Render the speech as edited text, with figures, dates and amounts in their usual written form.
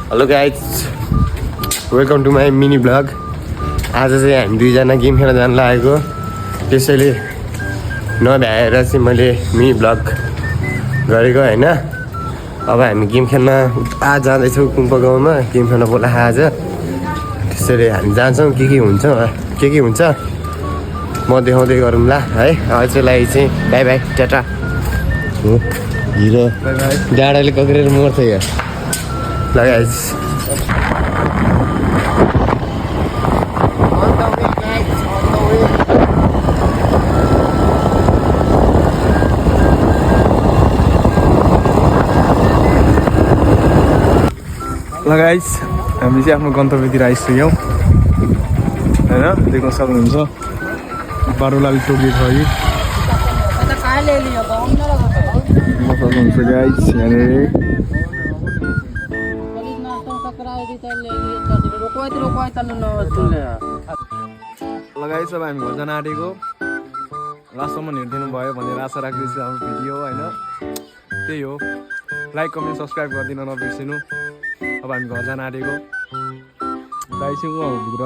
Hello guys, welcome to my mini blog. आज चाहिँ हामी दुईजना गेम खेल्न जान लागेको, त्यसैले नभ्याएर चाहिँ मैले मिनी ब्लग गरेको होइन। अब हामी गेम खेल्न आज जाँदैछौँ कुम्पा गाउँमा, गेम खेल्न बोलाएको आज। त्यसैले हामी जान्छौँ, के हुन्छ म देखाउँदै गरौँला है। आजलाई चाहिँ बाई बाई, टाटा। हो हिरो डाँडाले कक्रेर मर्छ यहाँ लगाइज। लगाइज हामी चाहिँ आफ्नो गन्तव्यतिर आइसक्यौँ होइन, देख्न सक्नुहुन्छ बारुलाल टोलगेट हो कि सक्नुहुन्छ गाइज। यहाँनिर लगाइज अब हामी घर जान आँटेको। लास्टसम्म हेरिदिनु भयो भनेर आशा राख्दैछु हाम्रो भिडियो होइन। त्यही हो, लाइक कमेन्ट सब्सक्राइब गरिदिन नबिर्सिनु। अब हामी घर जान आँटेको, दाइ चाहिँ उहाँ हो भित्र।